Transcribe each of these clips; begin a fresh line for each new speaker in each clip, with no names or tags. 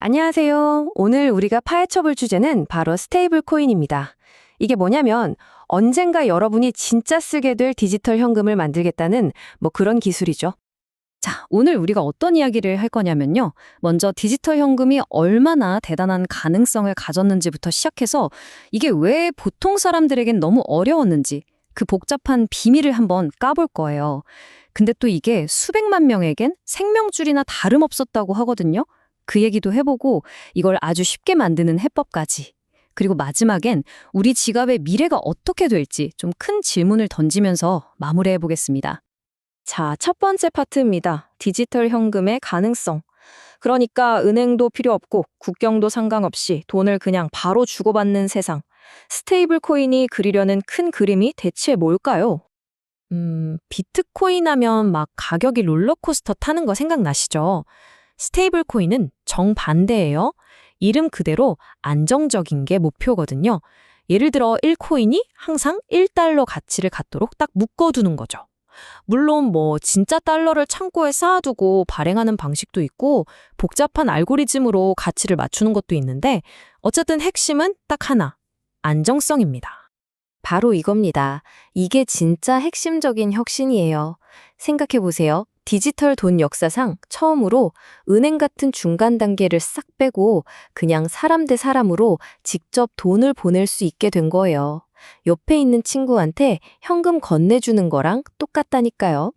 안녕하세요. 오늘 우리가 파헤쳐볼 주제는 바로 스테이블 코인입니다. 이게 뭐냐면 언젠가 여러분이 진짜 쓰게 될 디지털 현금을 만들겠다는 그런 기술이죠.
자, 오늘 우리가 어떤 이야기를 할 거냐면요. 먼저 디지털 현금이 얼마나 대단한 가능성을 가졌는지부터 시작해서 이게 왜 보통 사람들에겐 너무 어려웠는지 그 복잡한 비밀을 한번 까볼 거예요. 근데 또 이게 수백만 명에겐 생명줄이나 다름없었다고 하거든요. 그 얘기도 해보고 이걸 아주 쉽게 만드는 해법까지. 그리고 마지막엔 우리 지갑의 미래가 어떻게 될지 좀 큰 질문을 던지면서 마무리해 보겠습니다.
자, 첫 번째 파트입니다. 디지털 현금의 가능성. 그러니까 은행도 필요 없고 국경도 상관없이 돈을 그냥 바로 주고받는 세상. 스테이블 코인이 그리려는 큰 그림이 대체 뭘까요? 비트코인 하면 가격이 롤러코스터 타는 거 생각나시죠? 스테이블 코인은 정반대예요. 이름 그대로 안정적인 게 목표거든요. 예를 들어 1코인이 항상 1달러 가치를 갖도록 딱 묶어두는 거죠. 물론 진짜 달러를 창고에 쌓아두고 발행하는 방식도 있고 복잡한 알고리즘으로 가치를 맞추는 것도 있는데 어쨌든 핵심은 딱 하나, 안정성입니다. 바로 이겁니다. 이게 진짜 핵심적인 혁신이에요. 생각해보세요. 디지털 돈 역사상 처음으로 은행 같은 중간 단계를 싹 빼고 그냥 사람 대 사람으로 직접 돈을 보낼 수 있게 된 거예요. 옆에 있는 친구한테 현금 건네주는 거랑 똑같다니까요.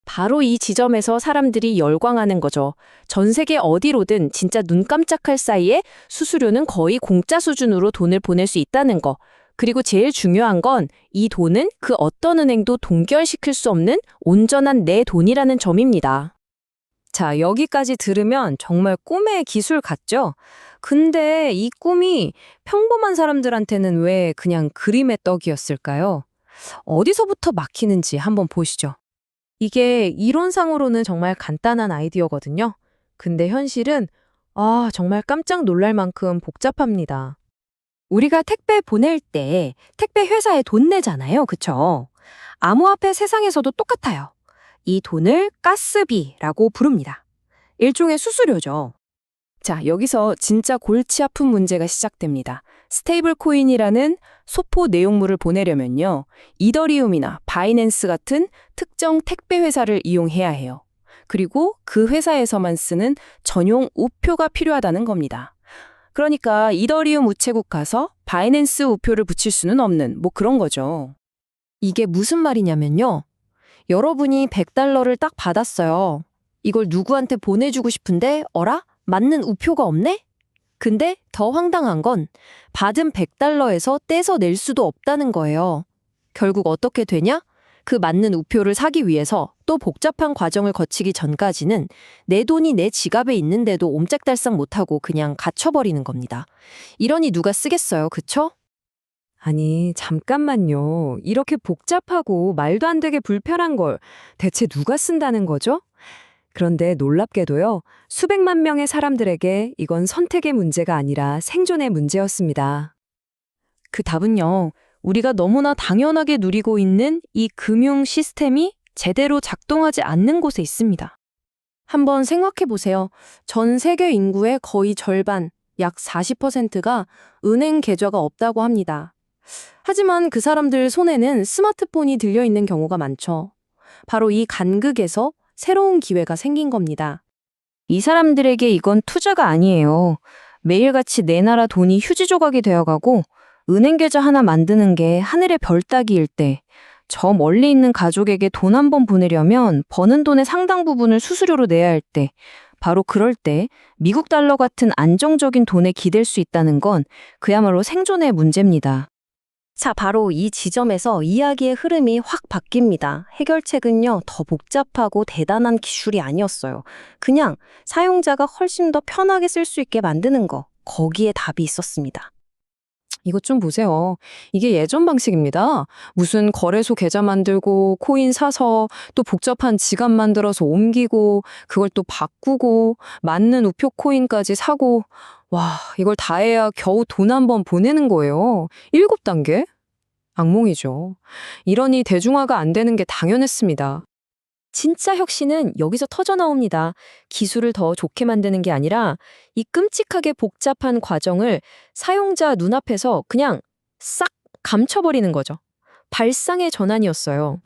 바로 이 지점에서 사람들이 열광하는 거죠. 전 세계 어디로든 진짜 눈 깜짝할 사이에 수수료는 거의 공짜 수준으로 돈을 보낼 수 있다는 거. 그리고 제일 중요한 건 이 돈은 그 어떤 은행도 동결시킬 수 없는 온전한 내 돈이라는 점입니다. 자, 여기까지 들으면 정말 꿈의 기술 같죠? 근데 이 꿈이 평범한 사람들한테는 왜 그냥 그림의 떡이었을까요? 어디서부터 막히는지 한번 보시죠. 이게 이론상으로는 정말 간단한 아이디어거든요. 근데 현실은 정말 깜짝 놀랄 만큼 복잡합니다. 우리가 택배 보낼 때 택배 회사에 돈 내잖아요. 그쵸? 암호화폐 세상에서도 똑같아요. 이 돈을 가스비라고 부릅니다. 일종의 수수료죠. 자, 여기서 진짜 골치 아픈 문제가 시작됩니다. 스테이블 코인이라는 소포 내용물을 보내려면요. 이더리움이나 바이낸스 같은 특정 택배 회사를 이용해야 해요. 그리고 그 회사에서만 쓰는 전용 우표가 필요하다는 겁니다. 그러니까 이더리움 우체국 가서 바이낸스 우표를 붙일 수는 없는 그런 거죠. 이게 무슨 말이냐면요. 여러분이 100달러를 딱 받았어요. 이걸 누구한테 보내주고 싶은데 어라? 맞는 우표가 없네? 근데 더 황당한 건 받은 100달러에서 떼서 낼 수도 없다는 거예요. 결국 어떻게 되냐? 그 맞는 우표를 사기 위해서 또 복잡한 과정을 거치기 전까지는 내 돈이 내 지갑에 있는데도 옴짝달싹 못하고 그냥 갇혀버리는 겁니다. 이러니 누가 쓰겠어요, 그쵸? 아니, 잠깐만요. 이렇게 복잡하고 말도 안 되게 불편한 걸 대체 누가 쓴다는 거죠? 그런데 놀랍게도요, 수백만 명의 사람들에게 이건 선택의 문제가 아니라 생존의 문제였습니다. 그 답은요, 우리가 너무나 당연하게 누리고 있는 이 금융 시스템이 제대로 작동하지 않는 곳에 있습니다. 한번 생각해 보세요. 전 세계 인구의 거의 절반, 약 40%가 은행 계좌가 없다고 합니다. 하지만 그 사람들 손에는 스마트폰이 들려있는 경우가 많죠. 바로 이 간극에서 새로운 기회가 생긴 겁니다. 이 사람들에게 이건 투자가 아니에요. 매일같이 내 나라 돈이 휴지 조각이 되어가고 은행 계좌 하나 만드는 게 하늘의 별 따기일 때, 저 멀리 있는 가족에게 돈 한 번 보내려면 버는 돈의 상당 부분을 수수료로 내야 할 때, 바로 그럴 때 미국 달러 같은 안정적인 돈에 기댈 수 있다는 건 그야말로 생존의 문제입니다. 자, 바로 이 지점에서 이야기의 흐름이 확 바뀝니다. 해결책은요, 더 복잡하고 대단한 기술이 아니었어요. 그냥 사용자가 훨씬 더 편하게 쓸 수 있게 만드는 거, 거기에 답이 있었습니다. 이것 좀 보세요. 이게 예전 방식입니다. 무슨 거래소 계좌 만들고 코인 사서 또 복잡한 지갑 만들어서 옮기고 그걸 또 바꾸고 맞는 우표 코인까지 사고 와, 이걸 다 해야 겨우 돈 한 번 보내는 거예요. 7단계? 악몽이죠. 이러니 대중화가 안 되는 게 당연했습니다.
진짜 혁신은 여기서 터져 나옵니다. 기술을 더 좋게 만드는 게 아니라 이 끔찍하게 복잡한 과정을 사용자 눈앞에서 그냥 싹 감춰버리는 거죠. 발상의 전환이었어요.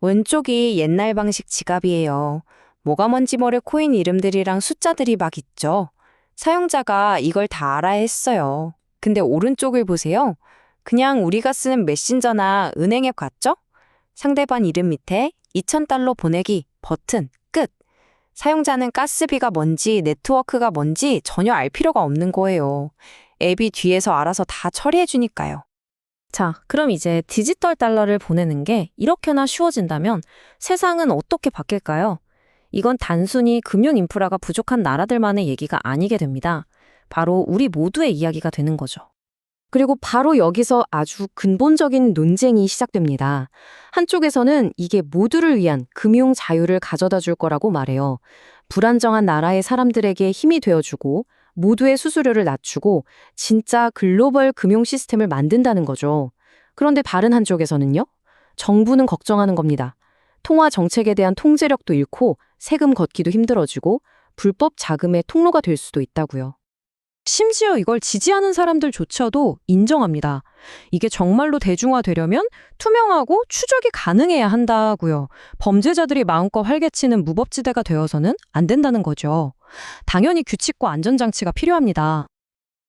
왼쪽이 옛날 방식 지갑이에요. 뭐가 뭔지 모를 코인 이름들이랑 숫자들이 막 있죠. 사용자가 이걸 다 알아야 했어요. 근데 오른쪽을 보세요. 그냥 우리가 쓰는 메신저나 은행 앱 같죠? 상대방 이름 밑에 2,000달러 보내기 버튼 끝. 사용자는 가스비가 뭔지 네트워크가 뭔지 전혀 알 필요가 없는 거예요. 앱이 뒤에서 알아서 다 처리해 주니까요.
자, 그럼 이제 디지털 달러를 보내는 게 이렇게나 쉬워진다면 세상은 어떻게 바뀔까요? 이건 단순히 금융 인프라가 부족한 나라들만의 얘기가 아니게 됩니다. 바로 우리 모두의 이야기가 되는 거죠. 그리고 바로 여기서 아주 근본적인 논쟁이 시작됩니다. 한쪽에서는 이게 모두를 위한 금융 자유를 가져다 줄 거라고 말해요. 불안정한 나라의 사람들에게 힘이 되어주고 모두의 수수료를 낮추고 진짜 글로벌 금융 시스템을 만든다는 거죠. 그런데 다른 한쪽에서는요? 정부는 걱정하는 겁니다. 통화 정책에 대한 통제력도 잃고 세금 걷기도 힘들어지고 불법 자금의 통로가 될 수도 있다고요. 심지어 이걸 지지하는 사람들조차도 인정합니다. 이게 정말로 대중화되려면 투명하고 추적이 가능해야 한다고요. 범죄자들이 마음껏 활개치는 무법지대가 되어서는 안 된다는 거죠. 당연히 규칙과 안전장치가 필요합니다.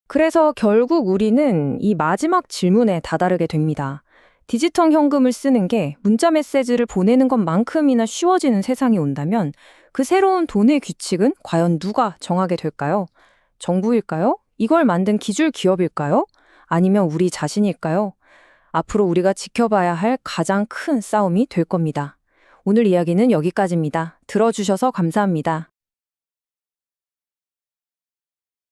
그래서 결국 우리는 이 마지막 질문에 다다르게 됩니다. 디지털 현금을 쓰는 게 문자 메시지를 보내는 것만큼이나 쉬워지는 세상이 온다면 그 새로운 돈의 규칙은 과연 누가 정하게 될까요? 정부일까요? 이걸 만든 기술 기업일까요? 아니면 우리 자신일까요? 앞으로 우리가 지켜봐야 할 가장 큰 싸움이 될 겁니다. 오늘 이야기는 여기까지입니다. 들어주셔서 감사합니다.